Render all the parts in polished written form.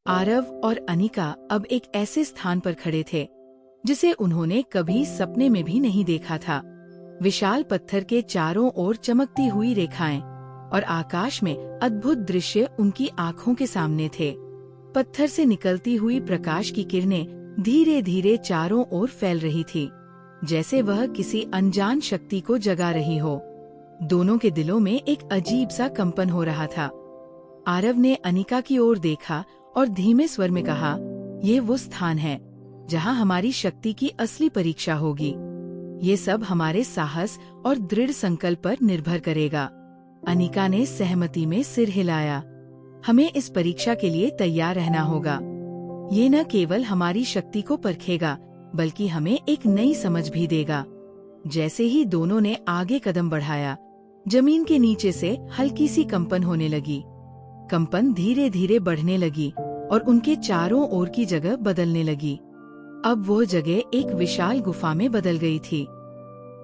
आरव और अनिका अब एक ऐसे स्थान पर खड़े थे जिसे उन्होंने कभी सपने में भी नहीं देखा था। विशाल पत्थर के चारों ओर चमकती हुई रेखाएं और आकाश में अद्भुत दृश्य उनकी आंखों के सामने थे। पत्थर से निकलती हुई प्रकाश की किरणें धीरे धीरे चारों ओर फैल रही थी, जैसे वह किसी अनजान शक्ति को जगा रही हो। दोनों के दिलों में एक अजीब सा कंपन हो रहा था। आरव ने अनिका की ओर देखा और धीमे स्वर में कहा, ये वो स्थान है जहां हमारी शक्ति की असली परीक्षा होगी। ये सब हमारे साहस और दृढ़ संकल्प पर निर्भर करेगा। अनिका ने सहमति में सिर हिलाया। हमें इस परीक्षा के लिए तैयार रहना होगा। ये न केवल हमारी शक्ति को परखेगा, बल्कि हमें एक नई समझ भी देगा। जैसे ही दोनों ने आगे कदम बढ़ाया, जमीन के नीचे से हल्की सी कंपन होने लगी। कंपन धीरे धीरे बढ़ने लगी और उनके चारों ओर की जगह बदलने लगी। अब वो जगह एक विशाल गुफा में बदल गई थी।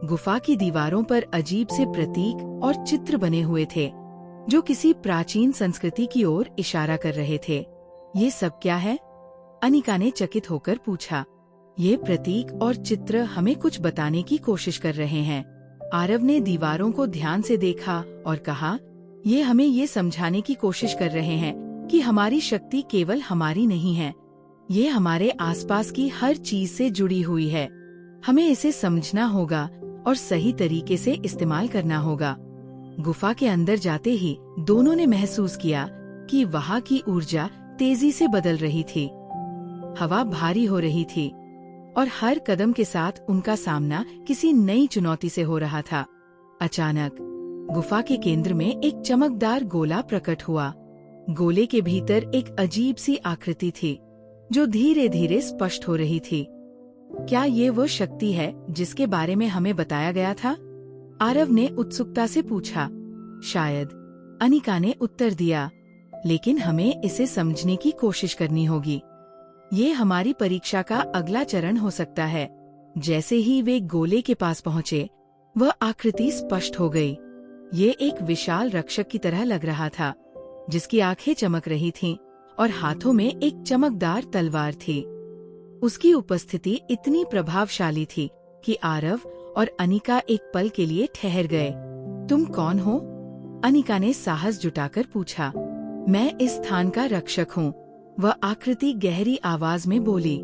गुफा की दीवारों पर अजीब से प्रतीक और चित्र बने हुए थे, जो किसी प्राचीन संस्कृति की ओर इशारा कर रहे थे। ये सब क्या है? अनिका ने चकित होकर पूछा। ये प्रतीक और चित्र हमें कुछ बताने की कोशिश कर रहे हैं। आरव ने दीवारों को ध्यान से देखा और कहा, ये हमें ये समझाने की कोशिश कर रहे हैं कि हमारी शक्ति केवल हमारी नहीं है, ये हमारे आसपास की हर चीज से जुड़ी हुई है। हमें इसे समझना होगा और सही तरीके से इस्तेमाल करना होगा। गुफा के अंदर जाते ही दोनों ने महसूस किया कि वहाँ की ऊर्जा तेजी से बदल रही थी। हवा भारी हो रही थी और हर कदम के साथ उनका सामना किसी नई चुनौती से हो रहा था। अचानक गुफा के केंद्र में एक चमकदार गोला प्रकट हुआ। गोले के भीतर एक अजीब सी आकृति थी, जो धीरे धीरे स्पष्ट हो रही थी। क्या ये वो शक्ति है जिसके बारे में हमें बताया गया था? आरव ने उत्सुकता से पूछा। शायद, अनिका ने उत्तर दिया, लेकिन हमें इसे समझने की कोशिश करनी होगी। ये हमारी परीक्षा का अगला चरण हो सकता है। जैसे ही वे गोले के पास पहुँचे, वह आकृति स्पष्ट हो गई। ये एक विशाल रक्षक की तरह लग रहा था, जिसकी आंखें चमक रही थीं और हाथों में एक चमकदार तलवार थी। उसकी उपस्थिति इतनी प्रभावशाली थी कि आरव और अनिका एक पल के लिए ठहर गए। तुम कौन हो? अनिका ने साहस जुटाकर पूछा। मैं इस स्थान का रक्षक हूँ, वह आकृति गहरी आवाज में बोली।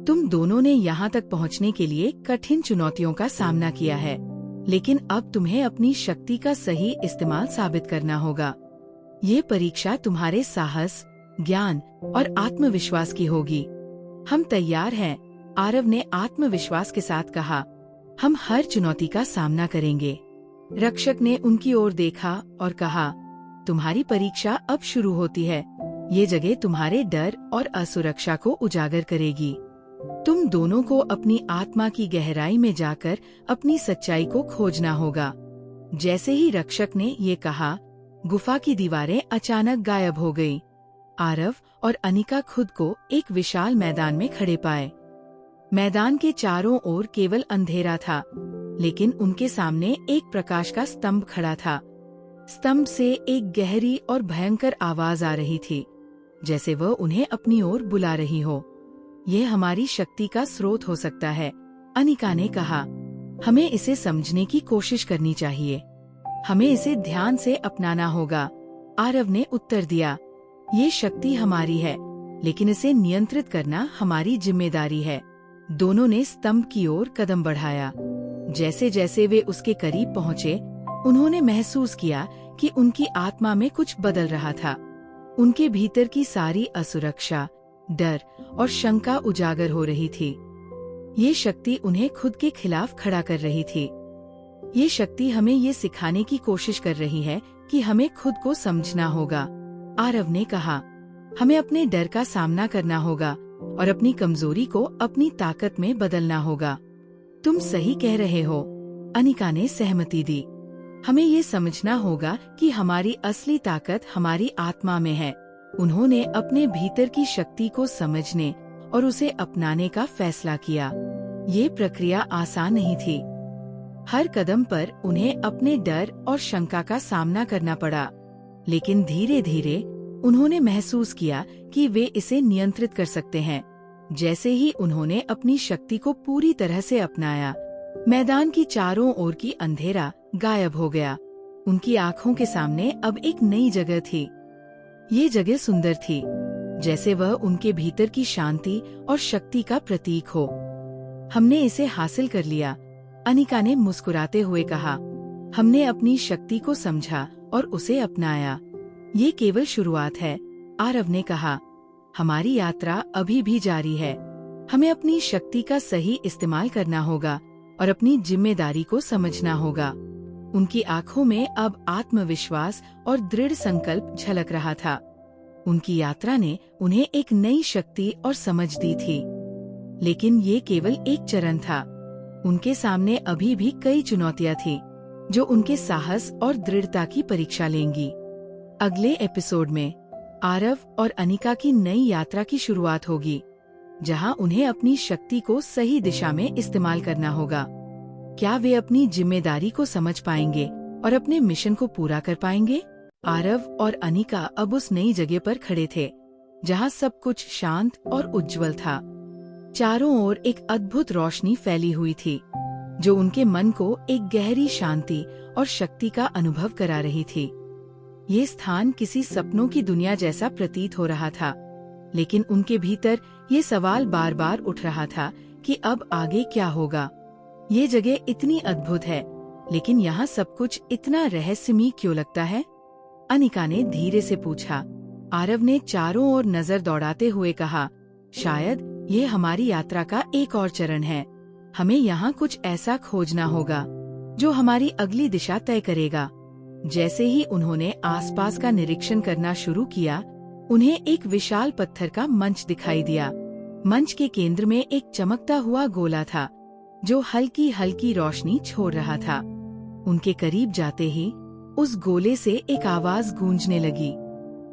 तुम दोनों ने यहाँ तक पहुँचने के लिए कठिन चुनौतियों का सामना किया है, लेकिन अब तुम्हें अपनी शक्ति का सही इस्तेमाल साबित करना होगा। ये परीक्षा तुम्हारे साहस, ज्ञान और आत्मविश्वास की होगी। हम तैयार हैं, आरव ने आत्मविश्वास के साथ कहा। हम हर चुनौती का सामना करेंगे। रक्षक ने उनकी ओर देखा और कहा, तुम्हारी परीक्षा अब शुरू होती है। ये जगह तुम्हारे डर और असुरक्षा को उजागर करेगी। तुम दोनों को अपनी आत्मा की गहराई में जाकर अपनी सच्चाई को खोजना होगा। जैसे ही रक्षक ने ये कहा, गुफा की दीवारें अचानक गायब हो गईं। आरव और अनिका खुद को एक विशाल मैदान में खड़े पाए। मैदान के चारों ओर केवल अंधेरा था, लेकिन उनके सामने एक प्रकाश का स्तंभ खड़ा था। स्तंभ से एक गहरी और भयंकर आवाज आ रही थी, जैसे वह उन्हें अपनी ओर बुला रही हो। यह हमारी शक्ति का स्रोत हो सकता है, अनिका ने कहा। हमें इसे समझने की कोशिश करनी चाहिए। हमें इसे ध्यान से अपनाना होगा, आरव ने उत्तर दिया। ये शक्ति हमारी है, लेकिन इसे नियंत्रित करना हमारी जिम्मेदारी है। दोनों ने स्तंभ की ओर कदम बढ़ाया। जैसे जैसे वे उसके करीब पहुँचे, उन्होंने महसूस किया कि उनकी आत्मा में कुछ बदल रहा था। उनके भीतर की सारी असुरक्षा, डर और शंका उजागर हो रही थी। ये शक्ति उन्हें खुद के खिलाफ खड़ा कर रही थी। ये शक्ति हमें ये सिखाने की कोशिश कर रही है कि हमें खुद को समझना होगा, आरव ने कहा। हमें अपने डर का सामना करना होगा और अपनी कमजोरी को अपनी ताकत में बदलना होगा। तुम सही कह रहे हो, अनिका ने सहमति दी। हमें ये समझना होगा कि हमारी असली ताकत हमारी आत्मा में है। उन्होंने अपने भीतर की शक्ति को समझने और उसे अपनाने का फैसला किया। ये प्रक्रिया आसान नहीं थी। हर कदम पर उन्हें अपने डर और शंका का सामना करना पड़ा, लेकिन धीरे धीरे उन्होंने महसूस किया कि वे इसे नियंत्रित कर सकते हैं। जैसे ही उन्होंने अपनी शक्ति को पूरी तरह से अपनाया, मैदान की चारों ओर की अंधेरा गायब हो गया। उनकी आंखों के सामने अब एक नई जगह थी। ये जगह सुंदर थी, जैसे वह उनके भीतर की शांति और शक्ति का प्रतीक हो। हमने इसे हासिल कर लिया, अनिका ने मुस्कुराते हुए कहा। हमने अपनी शक्ति को समझा और उसे अपनाया। ये केवल शुरुआत है, आरव ने कहा। हमारी यात्रा अभी भी जारी है। हमें अपनी शक्ति का सही इस्तेमाल करना होगा और अपनी जिम्मेदारी को समझना होगा। उनकी आंखों में अब आत्मविश्वास और दृढ़ संकल्प झलक रहा था। उनकी यात्रा ने उन्हें एक नई शक्ति और समझ दी थी। लेकिन ये केवल एक चरण था। उनके सामने अभी भी कई चुनौतियां थी, जो उनके साहस और दृढ़ता की परीक्षा लेंगी। अगले एपिसोड में आरव और अनिका की नई यात्रा की शुरुआत होगी, जहां उन्हें अपनी शक्ति को सही दिशा में इस्तेमाल करना होगा। क्या वे अपनी जिम्मेदारी को समझ पाएंगे और अपने मिशन को पूरा कर पाएंगे? आरव और अनिका अब उस नई जगह पर खड़े थे, जहां सब कुछ शांत और उज्जवल था। चारों ओर एक अद्भुत रोशनी फैली हुई थी, जो उनके मन को एक गहरी शांति और शक्ति का अनुभव करा रही थी। ये स्थान किसी सपनों की दुनिया जैसा प्रतीत हो रहा था, लेकिन उनके भीतर ये सवाल बार बार उठ रहा था कि अब आगे क्या होगा। ये जगह इतनी अद्भुत है, लेकिन यहाँ सब कुछ इतना रहस्यमयी क्यों लगता है? अनिका ने धीरे से पूछा। आरव ने चारों ओर नजर दौड़ाते हुए कहा, शायद ये हमारी यात्रा का एक और चरण है। हमें यहाँ कुछ ऐसा खोजना होगा जो हमारी अगली दिशा तय करेगा। जैसे ही उन्होंने आसपास का निरीक्षण करना शुरू किया, उन्हें एक विशाल पत्थर का मंच दिखाई दिया। मंच के केंद्र में एक चमकता हुआ गोला था, जो हल्की हल्की रोशनी छोड़ रहा था। उनके करीब जाते ही उस गोले से एक आवाज गूंजने लगी।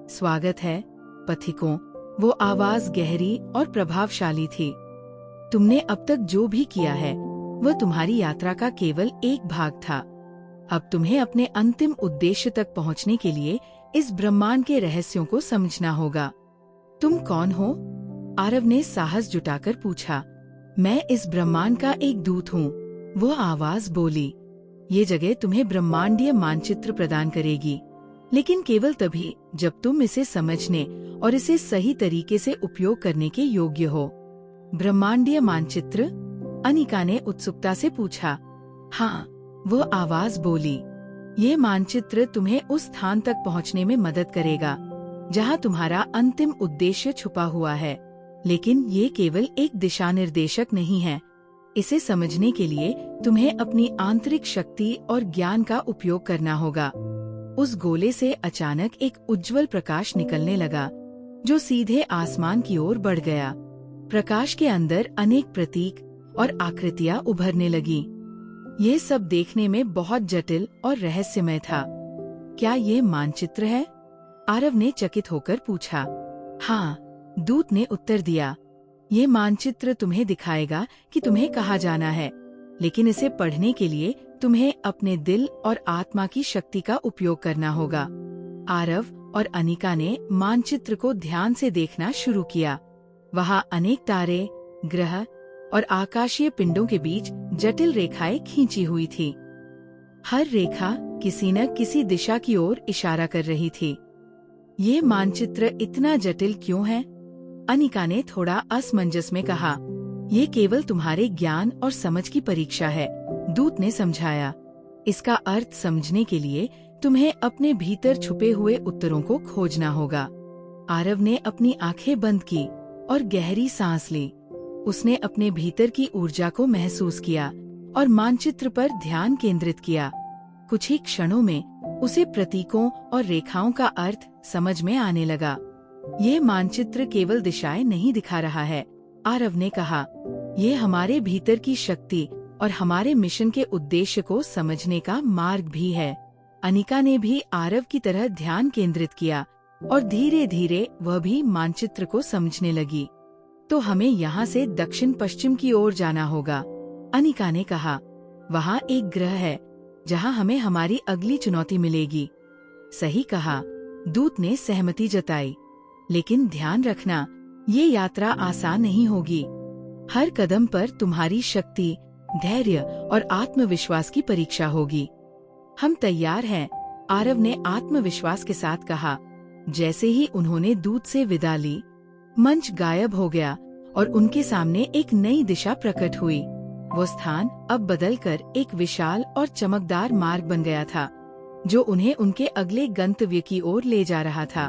स्वागत है, पथिकों। वो आवाज गहरी और प्रभावशाली थी। तुमने अब तक जो भी किया है, वह तुम्हारी यात्रा का केवल एक भाग था। अब तुम्हें अपने अंतिम उद्देश्य तक पहुंचने के लिए इस ब्रह्मांड के रहस्यों को समझना होगा। तुम कौन हो? आरव ने साहस जुटाकर पूछा। मैं इस ब्रह्मांड का एक दूत हूँ, वो आवाज बोली। ये जगह तुम्हें ब्रह्मांडीय मानचित्र प्रदान करेगी, लेकिन केवल तभी जब तुम इसे समझने और इसे सही तरीके से उपयोग करने के योग्य हो। ब्रह्मांडीय मानचित्र? अनिका ने उत्सुकता से पूछा। हाँ, वो आवाज बोली। ये मानचित्र तुम्हें उस स्थान तक पहुंचने में मदद करेगा जहां तुम्हारा अंतिम उद्देश्य छुपा हुआ है। लेकिन ये केवल एक दिशा निर्देशक नहीं है। इसे समझने के लिए तुम्हें अपनी आंतरिक शक्ति और ज्ञान का उपयोग करना होगा। उस गोले से अचानक एक उज्जवल प्रकाश निकलने लगा, जो सीधे आसमान की ओर बढ़ गया। प्रकाश के अंदर अनेक प्रतीक और आकृतियां उभरने लगी। ये सब देखने में बहुत जटिल और रहस्यमय था। क्या ये मानचित्र है? आरव ने चकित होकर पूछा। हाँ, दूत ने उत्तर दिया। ये मानचित्र तुम्हें दिखाएगा कि तुम्हें कहाँ जाना है, लेकिन इसे पढ़ने के लिए तुम्हें अपने दिल और आत्मा की शक्ति का उपयोग करना होगा। आरव और अनिका ने मानचित्र को ध्यान से देखना शुरू किया। वहाँ अनेक तारे, ग्रह और आकाशीय पिंडों के बीच जटिल रेखाएं खींची हुई थी। हर रेखा किसी न किसी दिशा की ओर इशारा कर रही थी। ये मानचित्र इतना जटिल क्यों है? अनिका ने थोड़ा असमंजस में कहा। ये केवल तुम्हारे ज्ञान और समझ की परीक्षा है, दूत ने समझाया। इसका अर्थ समझने के लिए तुम्हें अपने भीतर छुपे हुए उत्तरों को खोजना होगा। आरव ने अपनी आंखें बंद की और गहरी सांस ली। उसने अपने भीतर की ऊर्जा को महसूस किया और मानचित्र पर ध्यान केंद्रित किया। कुछ ही क्षणों में उसे प्रतीकों और रेखाओं का अर्थ समझ में आने लगा। ये मानचित्र केवल दिशाएं नहीं दिखा रहा है, आरव ने कहा। ये हमारे भीतर की शक्ति और हमारे मिशन के उद्देश्य को समझने का मार्ग भी है। अनिका ने भी आरव की तरह ध्यान केंद्रित किया और धीरे धीरे वह भी मानचित्र को समझने लगी। तो हमें यहाँ से दक्षिण पश्चिम की ओर जाना होगा, अनिका ने कहा। वहाँ एक ग्रह है जहाँ हमें हमारी अगली चुनौती मिलेगी। सही कहा, दूत ने सहमति जताई, लेकिन ध्यान रखना, ये यात्रा आसान नहीं होगी। हर कदम पर तुम्हारी शक्ति, धैर्य और आत्मविश्वास की परीक्षा होगी। हम तैयार हैं, आरव ने आत्मविश्वास के साथ कहा। जैसे ही उन्होंने दूत से विदा ली, मंच गायब हो गया और उनके सामने एक नई दिशा प्रकट हुई। वो स्थान अब बदलकर एक विशाल और चमकदार मार्ग बन गया था, जो उन्हें उनके अगले गंतव्य की ओर ले जा रहा था।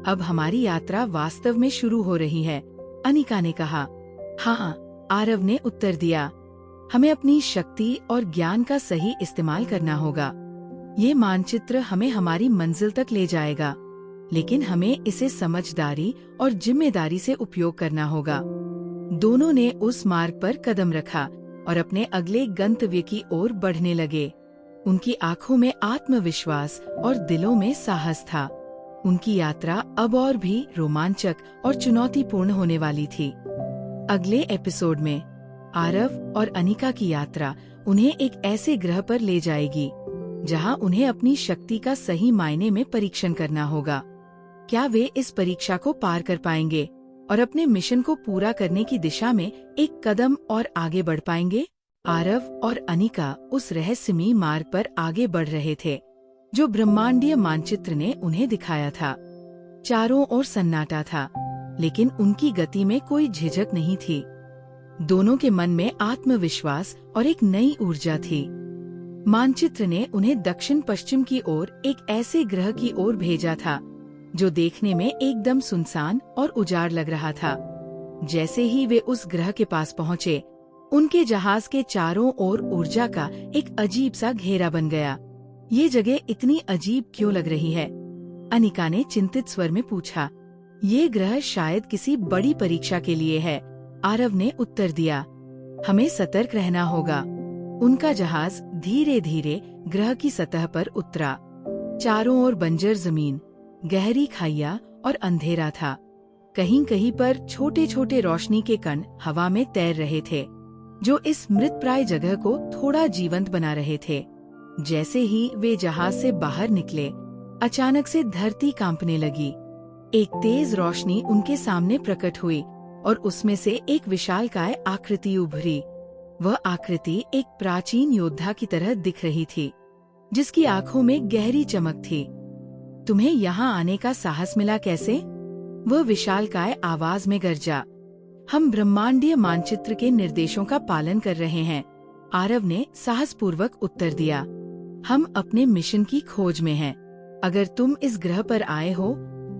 अब हमारी यात्रा वास्तव में शुरू हो रही है, अनिका ने कहा। हाँ, आरव ने उत्तर दिया। हमें अपनी शक्ति और ज्ञान का सही इस्तेमाल करना होगा। ये मानचित्र हमें हमारी मंजिल तक ले जाएगा, लेकिन हमें इसे समझदारी और जिम्मेदारी से उपयोग करना होगा। दोनों ने उस मार्ग पर कदम रखा और अपने अगले गंतव्य की ओर बढ़ने लगे। उनकी आंखों में आत्मविश्वास और दिलों में साहस था। उनकी यात्रा अब और भी रोमांचक और चुनौतीपूर्ण होने वाली थी। अगले एपिसोड में आरव और अनिका की यात्रा उन्हें एक ऐसे ग्रह पर ले जाएगी जहां उन्हें अपनी शक्ति का सही मायने में परीक्षण करना होगा। क्या वे इस परीक्षा को पार कर पाएंगे और अपने मिशन को पूरा करने की दिशा में एक कदम और आगे बढ़ पाएंगे? आरव और अनिका उस रहस्यमयी मार्ग पर आगे बढ़ रहे थे, जो ब्रह्मांडीय मानचित्र ने उन्हें दिखाया था। चारों ओर सन्नाटा था, लेकिन उनकी गति में कोई झिझक नहीं थी। दोनों के मन में आत्मविश्वास और एक नई ऊर्जा थी। मानचित्र ने उन्हें दक्षिण पश्चिम की ओर एक ऐसे ग्रह की ओर भेजा था, जो देखने में एकदम सुनसान और उजाड़ लग रहा था। जैसे ही वे उस ग्रह के पास पहुँचे, उनके जहाज के चारों ओर ऊर्जा का एक अजीब सा घेरा बन गया। ये जगह इतनी अजीब क्यों लग रही है? अनिका ने चिंतित स्वर में पूछा। ये ग्रह शायद किसी बड़ी परीक्षा के लिए है, आरव ने उत्तर दिया। हमें सतर्क रहना होगा। उनका जहाज धीरे धीरे ग्रह की सतह पर उतरा। चारों ओर बंजर जमीन, गहरी खाइयां और अंधेरा था। कहीं कहीं पर छोटे छोटे रोशनी के कण हवा में तैर रहे थे, जो इस मृतप्राय जगह को थोड़ा जीवंत बना रहे थे। जैसे ही वे जहाज से बाहर निकले, अचानक से धरती कांपने लगी। एक तेज रोशनी उनके सामने प्रकट हुई और उसमें से एक विशालकाय आकृति उभरी। वह आकृति एक प्राचीन योद्धा की तरह दिख रही थी, जिसकी आंखों में गहरी चमक थी। तुम्हें यहाँ आने का साहस मिला कैसे? वह विशालकाय आवाज में गरजा। हम ब्रह्मांडीय मानचित्र के निर्देशों का पालन कर रहे हैं, आरव ने साहसपूर्वक उत्तर दिया। हम अपने मिशन की खोज में हैं। अगर तुम इस ग्रह पर आए हो,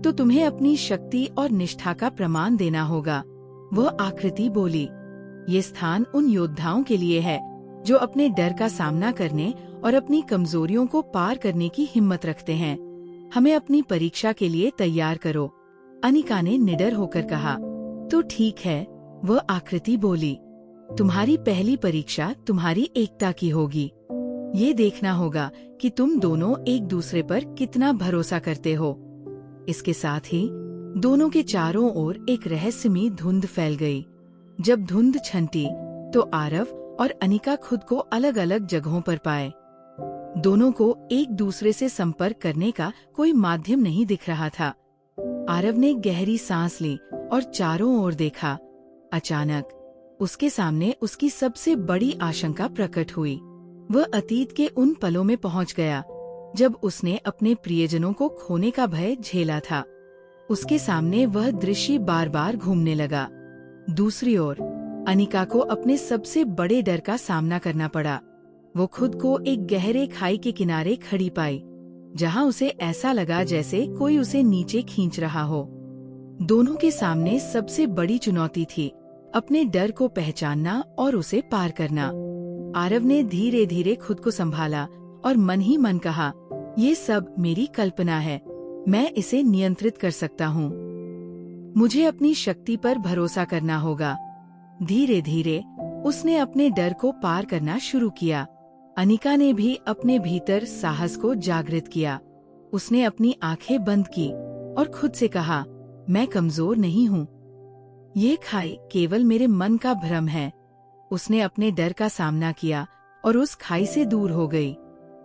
तो तुम्हें अपनी शक्ति और निष्ठा का प्रमाण देना होगा, वह आकृति बोली। ये स्थान उन योद्धाओं के लिए है जो अपने डर का सामना करने और अपनी कमजोरियों को पार करने की हिम्मत रखते हैं। हमें अपनी परीक्षा के लिए तैयार करो, अनिका ने निडर होकर कहा। तो ठीक है, वह आकृति बोली। तुम्हारी पहली परीक्षा तुम्हारी एकता की होगी। ये देखना होगा कि तुम दोनों एक दूसरे पर कितना भरोसा करते हो। इसके साथ ही दोनों के चारों ओर एक रहस्यमयी धुंध फैल गई। जब धुंध छंटी, तो आरव और अनिका खुद को अलग अलग जगहों पर पाए। दोनों को एक दूसरे से संपर्क करने का कोई माध्यम नहीं दिख रहा था। आरव ने गहरी सांस ली और चारों ओर देखा। अचानक उसके सामने उसकी सबसे बड़ी आशंका प्रकट हुई। वह अतीत के उन पलों में पहुंच गया जब उसने अपने प्रियजनों को खोने का भय झेला था। उसके सामने वह दृश्य बार बार घूमने लगा। दूसरी ओर अनिका को अपने सबसे बड़े डर का सामना करना पड़ा। वो खुद को एक गहरे खाई के किनारे खड़ी पाई, जहां उसे ऐसा लगा जैसे कोई उसे नीचे खींच रहा हो। दोनों के सामने सबसे बड़ी चुनौती थी अपने डर को पहचानना और उसे पार करना। आरव ने धीरे धीरे खुद को संभाला और मन ही मन कहा, ये सब मेरी कल्पना है, मैं इसे नियंत्रित कर सकता हूँ। मुझे अपनी शक्ति पर भरोसा करना होगा। धीरे धीरे उसने अपने डर को पार करना शुरू किया। अनिका ने भी अपने भीतर साहस को जागृत किया। उसने अपनी आंखें बंद की और खुद से कहा, मैं कमजोर नहीं हूँ। ये खाई केवल मेरे मन का भ्रम है। उसने अपने डर का सामना किया और उस खाई से दूर हो गई।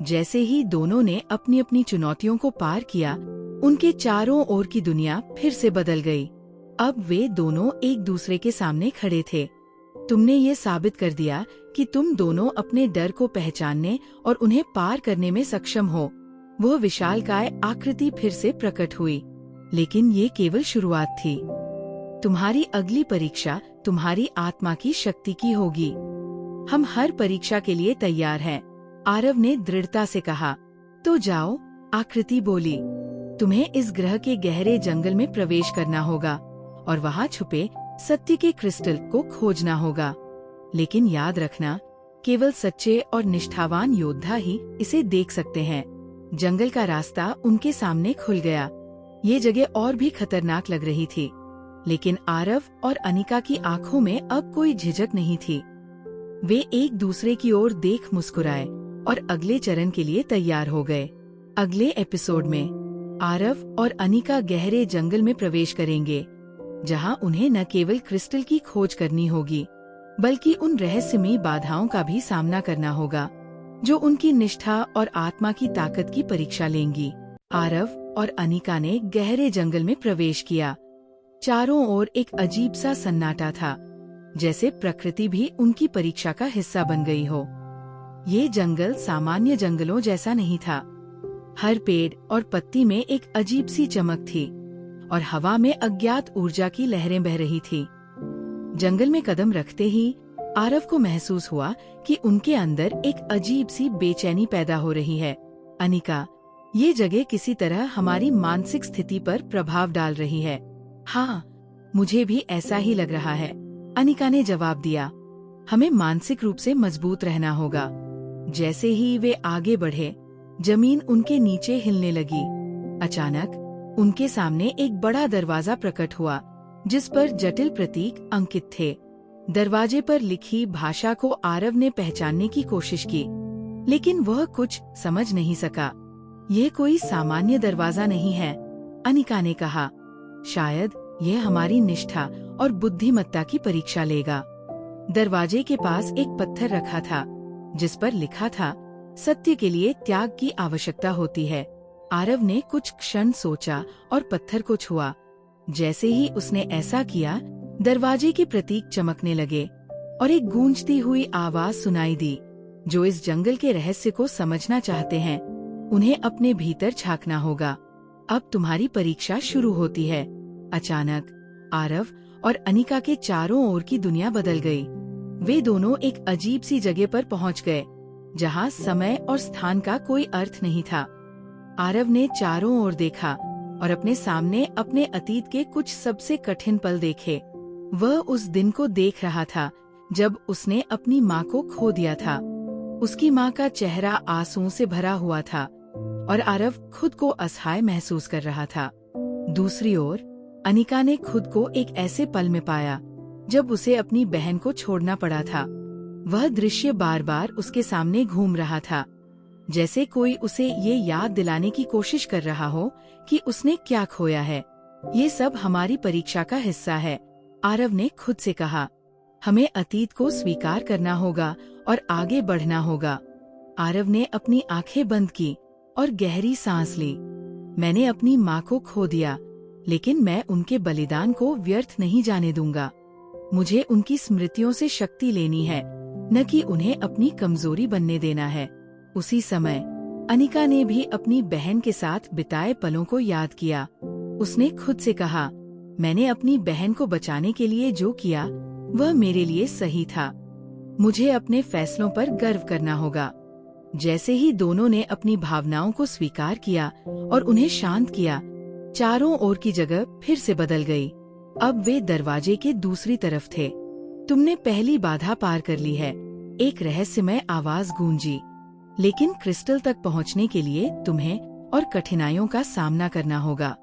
जैसे ही दोनों ने अपनी अपनी चुनौतियों को पार किया, उनके चारों ओर की दुनिया फिर से बदल गई। अब वे दोनों एक दूसरे के सामने खड़े थे। तुमने ये साबित कर दिया कि तुम दोनों अपने डर को पहचानने और उन्हें पार करने में सक्षम हो। वह विशालकाय आकृति फिर से प्रकट हुई, लेकिन ये केवल शुरुआत थी। तुम्हारी अगली परीक्षा तुम्हारी आत्मा की शक्ति की होगी। हम हर परीक्षा के लिए तैयार हैं, आरव ने दृढ़ता से कहा। तो जाओ, आकृति बोली। तुम्हें इस ग्रह के गहरे जंगल में प्रवेश करना होगा और वहाँ छुपे सत्य के क्रिस्टल को खोजना होगा। लेकिन याद रखना, केवल सच्चे और निष्ठावान योद्धा ही इसे देख सकते हैं। जंगल का रास्ता उनके सामने खुल गया। ये जगह और भी खतरनाक लग रही थी, लेकिन आरव और अनिका की आंखों में अब कोई झिझक नहीं थी। वे एक दूसरे की ओर देख मुस्कुराए और अगले चरण के लिए तैयार हो गए। अगले एपिसोड में आरव और अनिका गहरे जंगल में प्रवेश करेंगे, जहां उन्हें न केवल क्रिस्टल की खोज करनी होगी, बल्कि उन रहस्यमयी बाधाओं का भी सामना करना होगा, जो उनकी निष्ठा और आत्मा की ताकत की परीक्षा लेंगी। आरव और अनिका ने गहरे जंगल में प्रवेश किया। चारों ओर एक अजीब सा सन्नाटा था, जैसे प्रकृति भी उनकी परीक्षा का हिस्सा बन गई हो। ये जंगल सामान्य जंगलों जैसा नहीं था। हर पेड़ और पत्ती में एक अजीब सी चमक थी और हवा में अज्ञात ऊर्जा की लहरें बह रही थी। जंगल में कदम रखते ही आरव को महसूस हुआ कि उनके अंदर एक अजीब सी बेचैनी पैदा हो रही है। अनिका, ये जगह किसी तरह हमारी मानसिक स्थिति पर प्रभाव डाल रही है। हाँ, मुझे भी ऐसा ही लग रहा है, अनिका ने जवाब दिया। हमें मानसिक रूप से मजबूत रहना होगा। जैसे ही वे आगे बढ़े, जमीन उनके नीचे हिलने लगी। अचानक उनके सामने एक बड़ा दरवाजा प्रकट हुआ, जिस पर जटिल प्रतीक अंकित थे। दरवाजे पर लिखी भाषा को आरव ने पहचानने की कोशिश की, लेकिन वह कुछ समझ नहीं सका। यह कोई सामान्य दरवाजा नहीं है, अनिका ने कहा। शायद यह हमारी निष्ठा और बुद्धिमत्ता की परीक्षा लेगा। दरवाजे के पास एक पत्थर रखा था, जिस पर लिखा था, सत्य के लिए त्याग की आवश्यकता होती है। आरव ने कुछ क्षण सोचा और पत्थर को छुआ। जैसे ही उसने ऐसा किया, दरवाजे के प्रतीक चमकने लगे और एक गूंजती हुई आवाज सुनाई दी। जो इस जंगल के रहस्य को समझना चाहते हैं, उन्हें अपने भीतर झांकना होगा। अब तुम्हारी परीक्षा शुरू होती है। अचानक आरव और अनिका के चारों ओर की दुनिया बदल गई। वे दोनों एक अजीब सी जगह पर पहुंच गए, जहां समय और स्थान का कोई अर्थ नहीं था। आरव ने चारों ओर देखा और अपने सामने अपने अतीत के कुछ सबसे कठिन पल देखे। वह उस दिन को देख रहा था जब उसने अपनी माँ को खो दिया था। उसकी माँ का चेहरा आंसुओं से भरा हुआ था और आरव खुद को असहाय महसूस कर रहा था। दूसरी ओर अनिका ने खुद को एक ऐसे पल में पाया जब उसे अपनी बहन को छोड़ना पड़ा था। वह दृश्य बार बार उसके सामने घूम रहा था, जैसे कोई उसे ये याद दिलाने की कोशिश कर रहा हो कि उसने क्या खोया है। ये सब हमारी परीक्षा का हिस्सा है, आरव ने खुद से कहा। हमें अतीत को स्वीकार करना होगा और आगे बढ़ना होगा। आरव ने अपनी आंखें बंद की और गहरी सांस ली। मैंने अपनी माँ को खो दिया, लेकिन मैं उनके बलिदान को व्यर्थ नहीं जाने दूंगा। मुझे उनकी स्मृतियों से शक्ति लेनी है, न कि उन्हें अपनी कमजोरी बनने देना है। उसी समय अनिका ने भी अपनी बहन के साथ बिताए पलों को याद किया। उसने खुद से कहा, मैंने अपनी बहन को बचाने के लिए जो किया वह मेरे लिए सही था। मुझे अपने फैसलों पर गर्व करना होगा। जैसे ही दोनों ने अपनी भावनाओं को स्वीकार किया और उन्हें शांत किया, चारों ओर की जगह फिर से बदल गई। अब वे दरवाजे के दूसरी तरफ थे। तुमने पहली बाधा पार कर ली है, एक रहस्यमय आवाज गूंजी। लेकिन क्रिस्टल तक पहुंचने के लिए तुम्हें और कठिनाइयों का सामना करना होगा।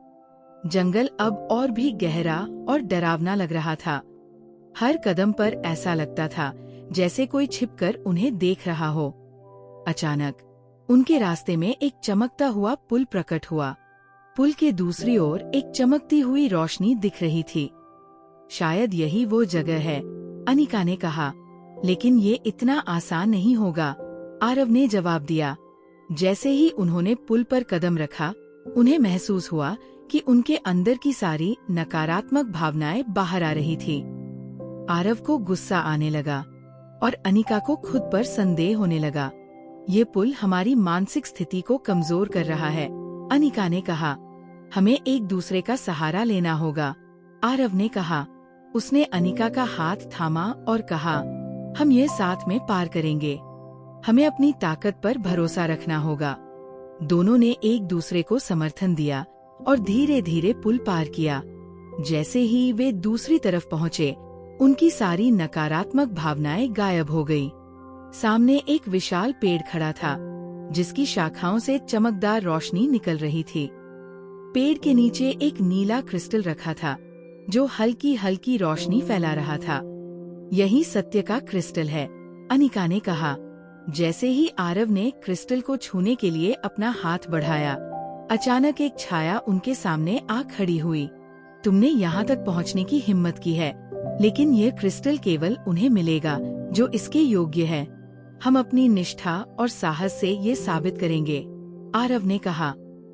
जंगल अब और भी गहरा और डरावना लग रहा था। हर कदम पर ऐसा लगता था जैसे कोई छिपकर उन्हें देख रहा हो। अचानक उनके रास्ते में एक चमकता हुआ पुल प्रकट हुआ। पुल के दूसरी ओर एक चमकती हुई रोशनी दिख रही थी। शायद यही वो जगह है, अनिका ने कहा। लेकिन ये इतना आसान नहीं होगा, आरव ने जवाब दिया। जैसे ही उन्होंने पुल पर कदम रखा, उन्हें महसूस हुआ कि उनके अंदर की सारी नकारात्मक भावनाएं बाहर आ रही थी। आरव को गुस्सा आने लगा और अनिका को खुद पर संदेह होने लगा। ये पुल हमारी मानसिक स्थिति को कमजोर कर रहा है, अनिका ने कहा। हमें एक दूसरे का सहारा लेना होगा, आरव ने कहा। उसने अनिका का हाथ थामा और कहा, हम ये साथ में पार करेंगे। हमें अपनी ताकत पर भरोसा रखना होगा। दोनों ने एक दूसरे को समर्थन दिया और धीरे धीरे पुल पार किया। जैसे ही वे दूसरी तरफ पहुँचे, उनकी सारी नकारात्मक भावनाएं गायब हो गई। सामने एक विशाल पेड़ खड़ा था, जिसकी शाखाओं से चमकदार रोशनी निकल रही थी। पेड़ के नीचे एक नीला क्रिस्टल रखा था, जो हल्की हल्की रोशनी फैला रहा था। यही सत्य का क्रिस्टल है, अनिका ने कहा। जैसे ही आरव ने क्रिस्टल को छूने के लिए अपना हाथ बढ़ाया, अचानक एक छाया उनके सामने आ खड़ी हुई। तुमने यहाँ तक पहुँचने की हिम्मत की है, लेकिन यह क्रिस्टल केवल उन्हें मिलेगा जो इसके योग्य है। हम अपनी निष्ठा और साहस से ये साबित करेंगे, आरव ने कहा।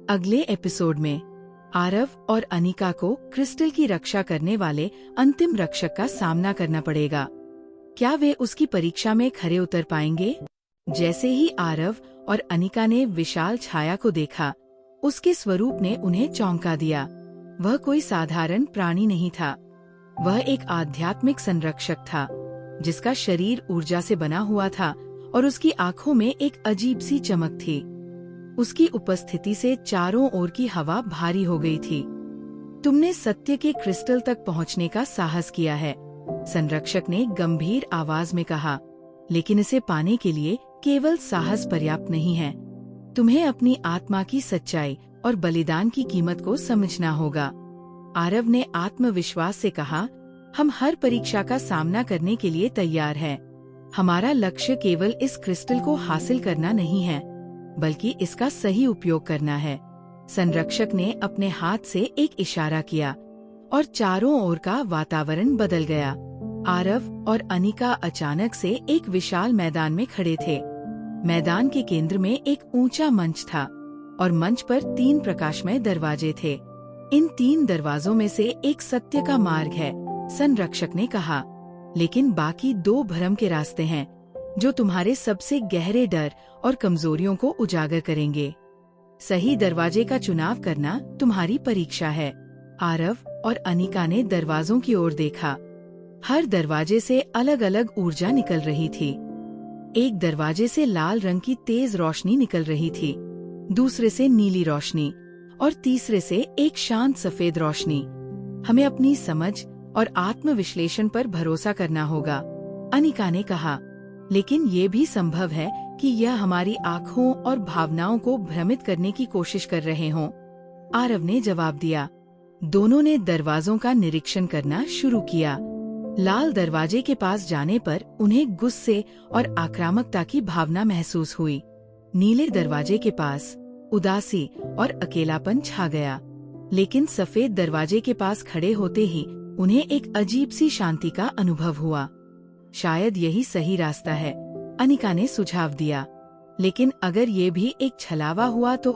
अगले एपिसोड में आरव और अनिका को क्रिस्टल की रक्षा करने वाले अंतिम रक्षक का सामना करना पड़ेगा। क्या वे उसकी परीक्षा में खरे उतर पाएंगे? जैसे ही आरव और अनिका ने विशाल छाया को देखा, उसके स्वरूप ने उन्हें चौंका दिया। वह कोई साधारण प्राणी नहीं था। वह एक आध्यात्मिक संरक्षक था, जिसका शरीर ऊर्जा से बना हुआ था और उसकी आंखों में एक अजीब सी चमक थी। उसकी उपस्थिति से चारों ओर की हवा भारी हो गई थी। तुमने सत्य के क्रिस्टल तक पहुंचने का साहस किया है, संरक्षक ने गंभीर आवाज में कहा, लेकिन इसे पाने के लिए केवल साहस पर्याप्त नहीं है। तुम्हें अपनी आत्मा की सच्चाई और बलिदान की कीमत को समझना होगा। आरव ने आत्मविश्वास से कहा, हम हर परीक्षा का सामना करने के लिए तैयार हैं। हमारा लक्ष्य केवल इस क्रिस्टल को हासिल करना नहीं है, बल्कि इसका सही उपयोग करना है। संरक्षक ने अपने हाथ से एक इशारा किया और चारों ओर का वातावरण बदल गया। आरव और अनिका अचानक से एक विशाल मैदान में खड़े थे। मैदान के केंद्र में एक ऊंचा मंच था और मंच पर 3 प्रकाशमय दरवाजे थे। इन 3 दरवाजों में से एक सत्य का मार्ग है, संरक्षक ने कहा, लेकिन बाकी 2 भ्रम के रास्ते हैं, जो तुम्हारे सबसे गहरे डर और कमजोरियों को उजागर करेंगे। सही दरवाजे का चुनाव करना तुम्हारी परीक्षा है। आरव और अनिका ने दरवाजों की ओर देखा। हर दरवाजे से अलग अलग ऊर्जा निकल रही थी। एक दरवाजे से लाल रंग की तेज रोशनी निकल रही थी, दूसरे से नीली रोशनी और तीसरे से एक शांत सफेद रोशनी। हमें अपनी समझ और आत्मविश्लेषण पर भरोसा करना होगा, अनिका ने कहा। लेकिन ये भी संभव है कि यह हमारी आँखों और भावनाओं को भ्रमित करने की कोशिश कर रहे हों, आरव ने जवाब दिया। दोनों ने दरवाजों का निरीक्षण करना शुरू किया। लाल दरवाजे के पास जाने पर उन्हें गुस्से और आक्रामकता की भावना महसूस हुई। नीले दरवाजे के पास उदासी और अकेलापन छा गया, लेकिन सफेद दरवाजे के पास खड़े होते ही उन्हें एक अजीब सी शांति का अनुभव हुआ। शायद यही सही रास्ता है, अनिका ने सुझाव दिया। लेकिन अगर ये भी एक छलावा हुआ तो,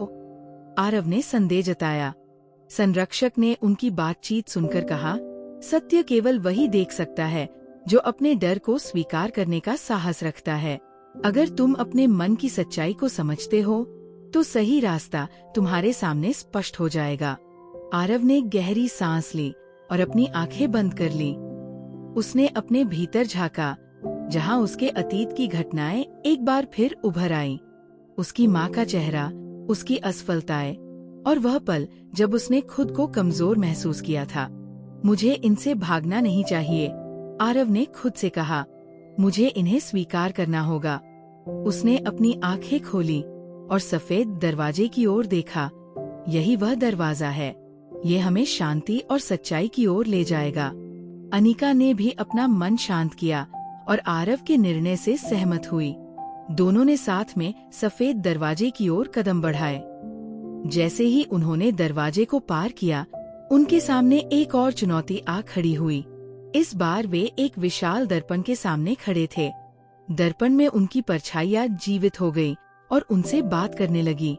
आरव ने संदेह जताया। संरक्षक ने उनकी बातचीत सुनकर कहा, सत्य केवल वही देख सकता है जो अपने डर को स्वीकार करने का साहस रखता है। अगर तुम अपने मन की सच्चाई को समझते हो, तो सही रास्ता तुम्हारे सामने स्पष्ट हो जाएगा। आरव ने गहरी सांस ली और अपनी आंखें बंद कर ली। उसने अपने भीतर झांका, जहां उसके अतीत की घटनाएं एक बार फिर उभर आईं। उसकी माँ का चेहरा, उसकी असफलताएं और वह पल जब उसने खुद को कमजोर महसूस किया था। मुझे इनसे भागना नहीं चाहिए, आरव ने खुद से कहा। मुझे इन्हें स्वीकार करना होगा। उसने अपनी आंखें खोली और सफेद दरवाजे की ओर देखा। यही वह दरवाजा है, ये हमें शांति और सच्चाई की ओर ले जाएगा। अनिका ने भी अपना मन शांत किया और आरव के निर्णय से सहमत हुई। दोनों ने साथ में सफेद दरवाजे की ओर कदम बढ़ाए। जैसे ही उन्होंने दरवाजे को पार किया, उनके सामने एक और चुनौती आ खड़ी हुई। इस बार वे एक विशाल दर्पण के सामने खड़े थे। दर्पण में उनकी परछाइयां जीवित हो गई और उनसे बात करने लगी।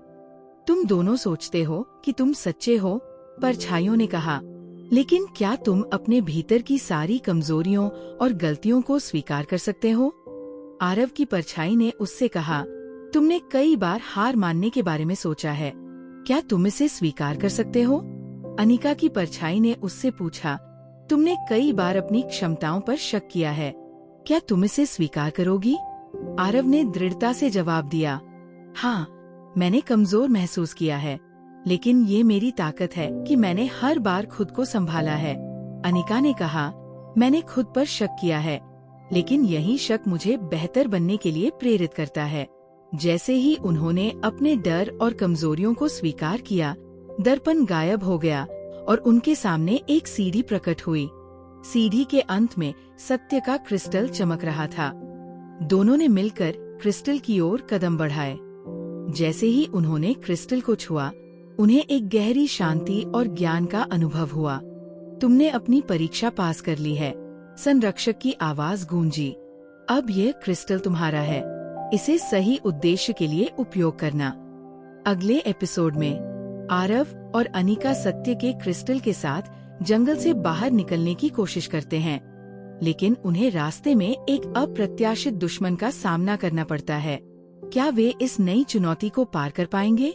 तुम दोनों सोचते हो कि तुम सच्चे हो, परछाइयों ने कहा, लेकिन क्या तुम अपने भीतर की सारी कमजोरियों और गलतियों को स्वीकार कर सकते हो? आरव की परछाई ने उससे कहा, तुमने कई बार हार मानने के बारे में सोचा है, क्या तुम इसे स्वीकार कर सकते हो? अनिका की परछाई ने उससे पूछा, तुमने कई बार अपनी क्षमताओं पर शक किया है, क्या तुम इसे स्वीकार करोगी? आरव ने दृढ़ता से जवाब दिया, हाँ, मैंने कमजोर महसूस किया है, लेकिन ये मेरी ताकत है कि मैंने हर बार खुद को संभाला है। अनिका ने कहा, मैंने खुद पर शक किया है, लेकिन यही शक मुझे बेहतर बनने के लिए प्रेरित करता है। जैसे ही उन्होंने अपने डर और कमजोरियों को स्वीकार किया, दर्पण गायब हो गया और उनके सामने एक सीढ़ी प्रकट हुई। सीढ़ी के अंत में सत्य का क्रिस्टल चमक रहा था। दोनों ने मिलकर क्रिस्टल की ओर कदम बढ़ाए। जैसे ही उन्होंने क्रिस्टल को छुआ, उन्हें एक गहरी शांति और ज्ञान का अनुभव हुआ। तुमने अपनी परीक्षा पास कर ली है, संरक्षक की आवाज गूंजी। अब यह क्रिस्टल तुम्हारा है, इसे सही उद्देश्य के लिए उपयोग करना। अगले एपिसोड में आरव और अनिका सत्य के क्रिस्टल के साथ जंगल से बाहर निकलने की कोशिश करते हैं, लेकिन उन्हें रास्ते में एक अप्रत्याशित दुश्मन का सामना करना पड़ता है। क्या वे इस नई चुनौती को पार कर पाएंगे?